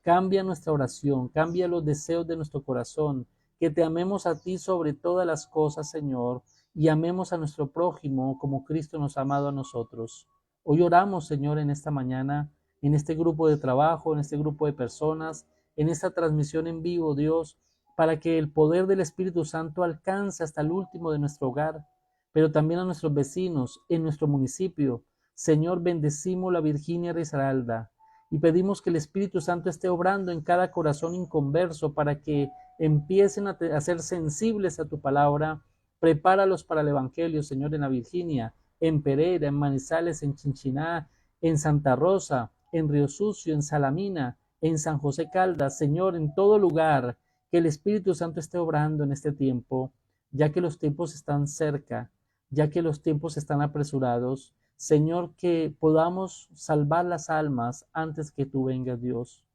Cambia nuestra oración, cambia los deseos de nuestro corazón, que te amemos a ti sobre todas las cosas, Señor, y amemos a nuestro prójimo como Cristo nos ha amado a nosotros. Hoy oramos, Señor, en esta mañana, en este grupo de trabajo, en este grupo de personas, en esta transmisión en vivo, Dios, para que el poder del Espíritu Santo alcance hasta el último de nuestro hogar, pero también a nuestros vecinos, en nuestro municipio. Señor, bendecimos la Virginia Risaralda y pedimos que el Espíritu Santo esté obrando en cada corazón inconverso para que empiecen a ser sensibles a tu palabra Prepáralos para el Evangelio, Señor, en la Virginia, en Pereira, en Manizales, en Chinchiná, en Santa Rosa, en Río Sucio, en Salamina, en San José Caldas, Señor, en todo lugar, que el Espíritu Santo esté obrando en este tiempo, ya que los tiempos están cerca, ya que los tiempos están apresurados. Señor, que podamos salvar las almas antes que tú vengas, Dios.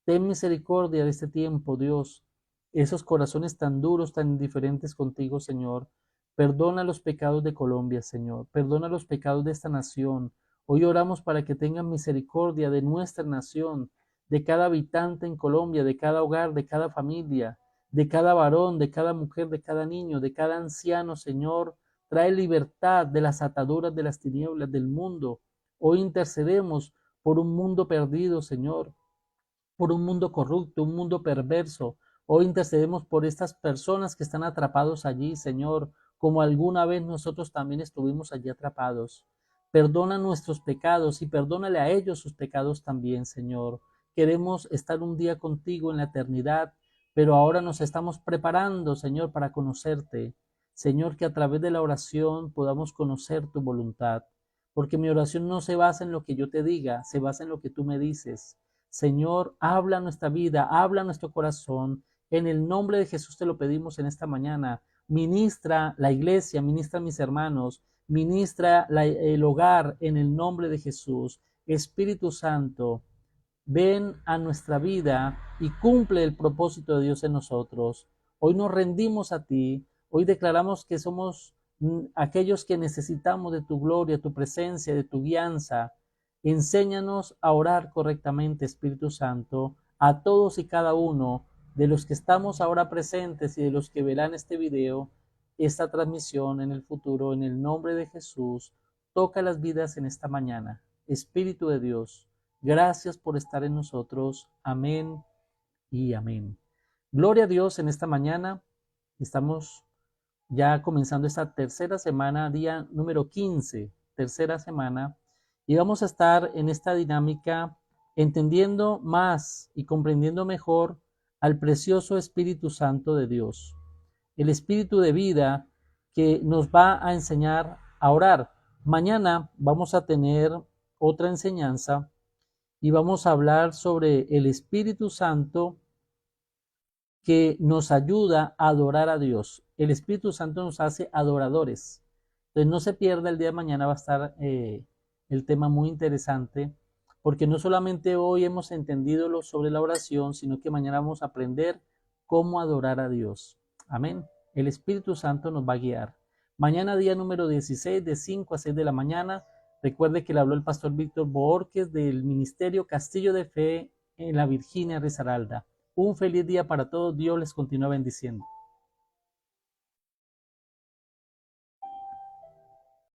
Ten misericordia de este tiempo, Dios. Esos corazones tan duros, tan indiferentes contigo, Señor. Perdona los pecados de Colombia, Señor. Perdona los pecados de esta nación. Hoy oramos para que tengan misericordia de nuestra nación, de cada habitante en Colombia, de cada hogar, de cada familia, de cada varón, de cada mujer, de cada niño, de cada anciano, Señor. Trae libertad de las ataduras de las tinieblas del mundo. Hoy intercedemos por un mundo perdido, Señor, por un mundo corrupto, un mundo perverso. Hoy intercedemos por estas personas que están atrapados allí, Señor, como alguna vez nosotros también estuvimos allí atrapados. Perdona nuestros pecados y perdónale a ellos sus pecados también, Señor. Queremos estar un día contigo en la eternidad, pero ahora nos estamos preparando, Señor, para conocerte. Señor, que a través de la oración podamos conocer tu voluntad, porque mi oración no se basa en lo que yo te diga, se basa en lo que tú me dices. Señor, habla nuestra vida, habla nuestro corazón. En el nombre de Jesús te lo pedimos en esta mañana. Ministra la iglesia, ministra a mis hermanos, ministra el hogar en el nombre de Jesús. Espíritu Santo, ven a nuestra vida y cumple el propósito de Dios en nosotros. Hoy nos rendimos a ti, hoy declaramos que somos aquellos que necesitamos de tu gloria, tu presencia, de tu guianza. Enséñanos a orar correctamente, Espíritu Santo, a todos y cada uno de los que estamos ahora presentes y de los que verán este video, esta transmisión en el futuro, en el nombre de Jesús. Toca las vidas en esta mañana. Espíritu de Dios, gracias por estar en nosotros. Amén y amén. Gloria a Dios en esta mañana. Estamos ya comenzando esta tercera semana, día número 15, tercera semana, y vamos a estar en esta dinámica entendiendo más y comprendiendo mejor al precioso Espíritu Santo de Dios, el Espíritu de vida que nos va a enseñar a orar. Mañana vamos a tener otra enseñanza y vamos a hablar sobre el Espíritu Santo que nos ayuda a adorar a Dios. El Espíritu Santo nos hace adoradores. Entonces no se pierda, el día de mañana va a estar el tema muy interesante, porque no solamente hoy hemos entendido lo sobre la oración, sino que mañana vamos a aprender cómo adorar a Dios. Amén. El Espíritu Santo nos va a guiar. Mañana día número 16, de 5 a 6 de la mañana. Recuerde que le habló el pastor Víctor Boorques del Ministerio Castillo de Fe en la Virginia Risaralda. Un feliz día para todos. Dios les continúa bendiciendo.